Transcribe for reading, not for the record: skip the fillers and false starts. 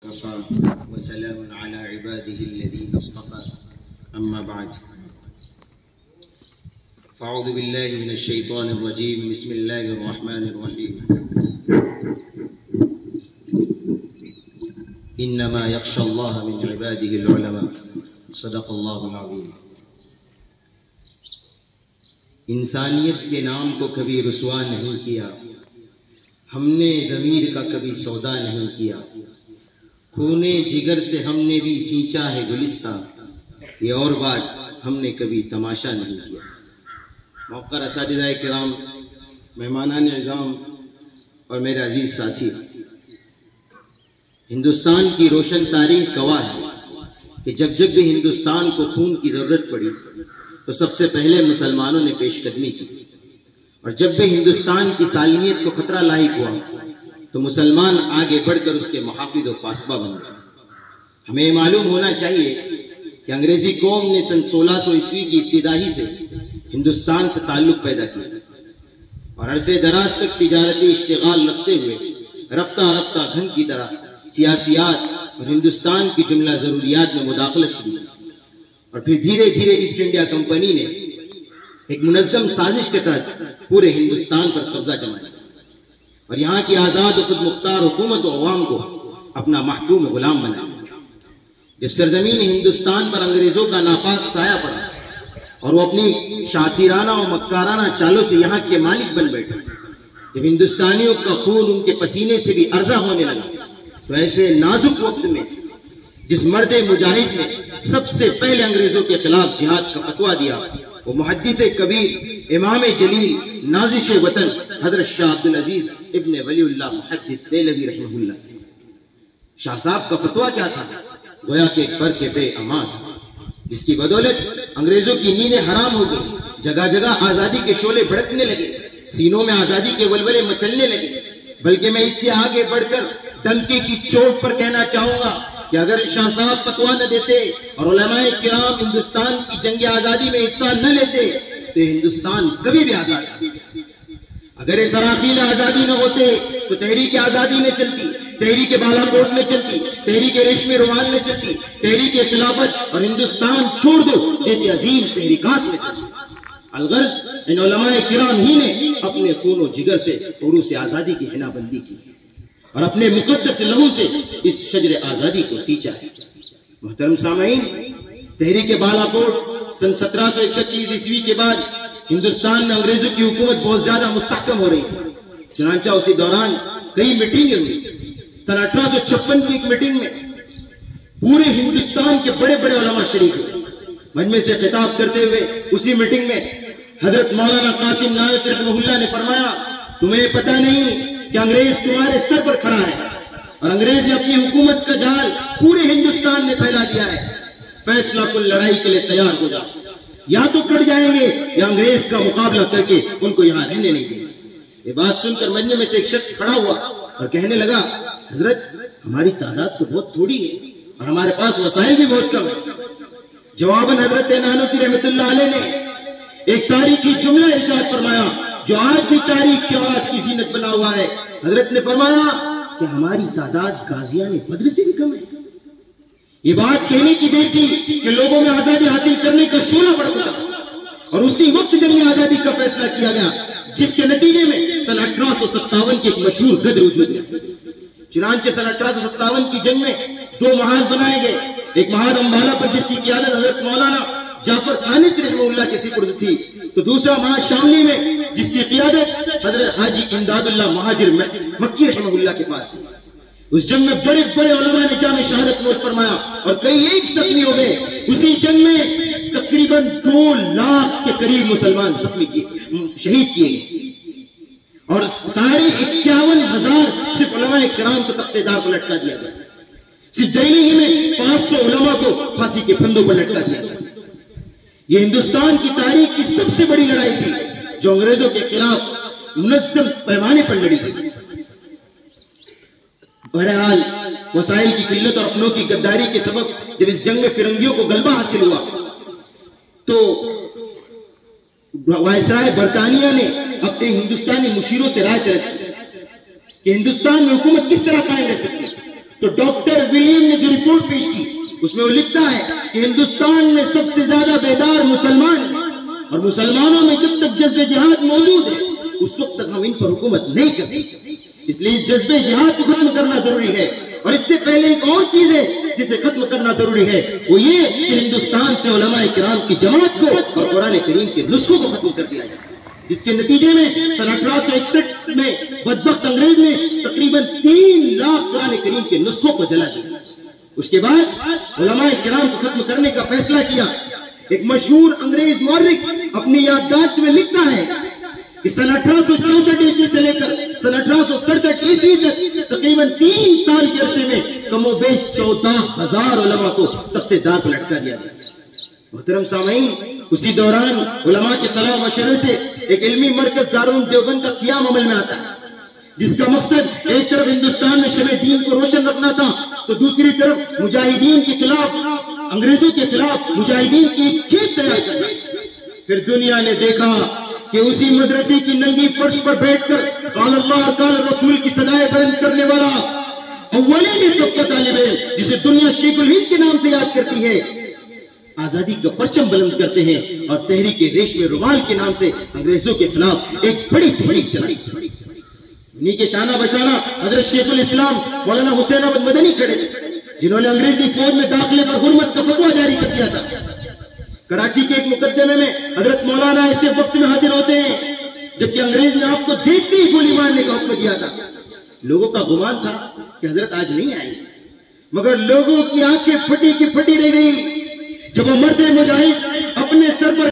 وسلام على عباده الذين اصطفى أما بعد فأعوذ بالله من الشيطان الرجيم بسم الله الرحمن الرحيم إنما يخشى الله من عباده العلماء صدق الله العظيم. انسانیت کے نام کو کبھی رسوا نہیں کیا، ہم نے ضمیر کا کبھی سودا نہیں کیا، خونے جگر سے ہم نے بھی سینچا ہے گلستہ، یہ اور بات ہم نے کبھی تماشا نہیں کیا. موقر اساتذہ کرام، مہمانان اعظام اور میرے عزیز ساتھی، ہندوستان کی روشن تاریخ گواہ ہے کہ جب بھی ہندوستان کو خون کی ضرورت پڑی تو سب سے پہلے مسلمانوں نے پیش قدمی کی، اور جب بھی ہندوستان کی سالمیت کو خطرہ لاحق ہوا تو مسلمان آگے بڑھ کر اس کے محافظ و پاسباں بن گئے. ہمیں معلوم ہونا چاہیے کہ انگریزی قوم نے سن 1600 کی ابتدائی سے ہندوستان سے تعلق پیدا کیا اور عرصے دراز تک تجارتی اشتغال رکھتے ہوئے رفتہ رفتہ گھن کی طرح سیاسیات اور ہندوستان کی جملہ ضروریات میں مداخلت شروع کی، اور پھر دھیرے دھیرے ایسٹ انڈیا کمپنی نے ایک منظم سازش کے تحت پورے ہندوستان پر قبضہ جمایا اور یہاں کی آزاد و خود مختار حکومت و عوام کو اپنا محکوم غلام بنایا. جب سرزمین ہندوستان پر انگریزوں کا ناپاک سایہ پڑا اور وہ اپنی شاطرانہ و مکارانہ چالوں سے یہاں کے مالک بن بیٹھے، جب ہندوستانیوں کا خون ان کے پسینے سے بھی ارزا ہونے لگا، تو ایسے نازک وقت میں جس مرد مجاہد نے سب سے پہلے انگریزوں کے خلاف جہاد کا فتویٰ دیا، وہ محدث کبیر، امام جلیل، نازش وطن حضرت شاہ عبدالعزیز ابن ولی اللہ محدث دہلوی رحمہ اللہ. شاہ صاحب کا فتویٰ کیا تھا؟ گویا کہ ایک بر کے بے امان تھا، جس کی بدولت انگریزوں کی نیندیں حرام ہو گئی، جگہ جگہ آزادی کے شعلے بھڑکنے لگے، سینوں میں آزادی کے ولولے مچلنے لگے. بلکہ میں اس سے آگے بڑھ کر ڈنکے کی چوٹ پر کہنا چاہوں گا کہ اگر شاہ صاحب فتویٰ نہ دیتے اور علماء کرام ہندوستان کی جنگ آزادی میں حصہ نہ لیتے تو ہندوستان کبھی بھی آزاد نہیں. اگر یہ سراخیل آزادی نہ ہوتے تو تحریک آزادی نہ چلتی، تحریک بالا کوٹ نہ چلتی، تحریک ریشمی رومال نہ چلتی، تحریک خلافت اور ہندوستان چھوڑ دو جیسی عظیم تحریکات نہ چلتی. الغرض ان علماء کرام ہی نے اپنے خون و جگر سے عروس آزادی کی حنا بندی کی اور اپنے مقدس لہو سے اس شجر آزادی کو سینچا ہے. محترم سامعین، تحریک بالا کوٹ سن 1731 عیسوی کے بعد ہندوستان میں انگریزوں کی حکومت بہت زیادہ مستحکم ہو رہی ہے. چنانچہ اسی دوران کئی میٹنگیں ہوئی. سن 1856 کی ایک میٹنگ میں پورے ہندوستان کے بڑے بڑے علماء شریک ہوئے. مجمع سے خطاب کرتے ہوئے اسی میٹنگ میں حضرت مولانا قاسم نانوتوی رحمہ اللہ نے فرمایا، تمہیں پتہ نہیں کہ انگریز تمہارے سر پر کھڑا ہے اور انگریز نے اپنی حکومت کا جال پورے ہندوستان میں پھیلا دیا ہے. فیصلہ کن لڑائی کے لیے تیار ہو جاؤ، یا تو کٹ جائیں گے یا انگریز کا مقابلہ کر کے ان کو یہاں رہنے نہیں دیں گے. یہ بات سن کر مجمع میں سے ایک شخص کھڑا ہوا اور کہنے لگا، حضرت ہماری تعداد تو بہت تھوڑی ہے اور ہمارے پاس وسائل بھی بہت کم ہے. جواباً حضرت نانوتوی رحمۃ اللہ علیہ نے ایک تاریخی جملہ ارشاد فرمایا جو آج بھی تاریخ کی اولاد کی زینت بنا ہوا ہے. حضرت نے فرمایا کہ ہماری تعداد غازیان بدر سے بھی کم ہے. یہ بات کہنے کی دیر تھی کہ لوگوں میں آزادی حاصل کرنے کا شعلہ بڑھ اٹھا اور اسی وقت جنگ آزادی کا فیصلہ کیا گیا، جس کے نتیجے میں سن 1857 کی ایک مشہور غدر وجود میں. چنانچہ سن 1857 کی جنگ میں 2 محاذ بنائے گئے. ایک محاذ امبالہ پر جس کی قیادت حضرت مولانا جعفر خانس رحمہ اللہ کے سپرد تھی، تو دوسرا محاذ شاملی میں جس کی قیادت حضرت حاجی امداد اللہ مہاجر مکی رحمہ اللہ کے پاس تھی. اس جنگ میں بڑے بڑے علماء نے جام شہادت نوش فرمایا اور کئی ایک زخمی ہو گئے. اسی جنگ میں تقریباً 2 لاکھ کے قریب مسلمان شہید کیے گئے اور 51,000 صرف علماء کرام کو تختے دار پر لٹکا دیا گیا. صرف دہلی ہی میں 500 علماء کو پھانسی کے پھندوں پر لٹکا دیا گیا. یہ ہندوستان کی تاریخ کی سب سے بڑی لڑائی تھی جو انگریزوں کے خلاف منظم پیمانے پر لڑی گئی. بہرحال وسائل کی قلت اور اپنوں کی غداری کے سبب جب اس جنگ میں فرنگیوں کو غلبہ حاصل ہوا تو وائسرائے برطانیہ نے اپنے ہندوستانی مشیروں سے رائے طلب کی کہ ہندوستان میں حکومت کس طرح قائم رہ سکتی ہے. تو ڈاکٹر ولیم نے جو رپورٹ پیش کی اس میں وہ لکھتا ہے کہ ہندوستان میں سب سے زیادہ بیدار مسلمان ہیں، اور مسلمانوں میں جب تک جذبہ جہاد موجود ہے اس وقت تک ہم ان پر حکومت نہیں کر سکتے۔ اس لیے اس جذبہ جہاد کو ختم کرنا ضروری ہے، اور اس سے پہلے ایک اور چیز ہے جسے ختم کرنا ضروری ہے، وہ یہ کہ ہندوستان سے علماء کرام کی جماعت کو اور قرآن کریم کے نسخوں کو ختم کر دیا جائے، جس کے نتیجے میں سن 1861 میں بدبخت انگریز نے تقریباً 3 لاکھ قرآن کریم کے نسخوں کو جلا دیا۔ اس کے بعد علماء کرام کو ختم کرنے کا فیصلہ کیا۔ ایک مشہور انگریز مورخ اپنی یادداشت میں لکھتا ہے کہ سن 1864 عیسوی سے لے کر سن 1867 عیسوی تک تقریباً 3 سال کے عرصے میں کم و بیش 14,000 علماء کو تختے دار پر لٹکا دیا گیا۔ محترم سامعین، اسی دوران علماء کے صلاح مشورے سے ایک علمی مرکز دارالعلوم دیوبند کا قیام عمل میں آتا ہے، جس کا مقصد ایک طرف ہندوستان میں شمع دین کو روشن رکھنا تھا تو دوسری طرف مجاہدین کے خلاف، انگریزوں کے خلاف مجاہدین کی ایک کھیت تیار کرنا۔ پھر دنیا نے دیکھا کہ اسی مدرسے کی ننگی فرش پر بیٹھ کر قال اللہ اور قال رسول کی صدائیں بلند کرنے والا اولین میں سب کا طالب ہے، جسے دنیا شیخ الہند کے نام سے یاد کرتی ہے، آزادی کا پرچم بلند کرتے ہیں اور تحریک ریشم رومال کے نام سے انگریزوں کے خلاف ایک بڑی تحریک چلائی۔ انہی کے شانہ بشانہ حضرت شیخ الاسلام مولانا حسین احمد مدنی کھڑے تھے، جنہوں نے انگریزی فوج میں داخلے پر حرمت کا فتویٰ جاری کر دیا تھا۔ کراچی کے ایک مقدمے میں حضرت مولانا ایسے وقت میں حاضر ہوتے ہیں جبکہ انگریز نے آپ کو دیکھتے ہی گولی مارنے کا حکم دیا تھا۔ لوگوں کا گمان تھا کہ حضرت آج نہیں آئی، مگر لوگوں کی آنکھیں پھٹی کی پھٹی رہ گئی جب وہ مرد مجاہد اپنے سر پر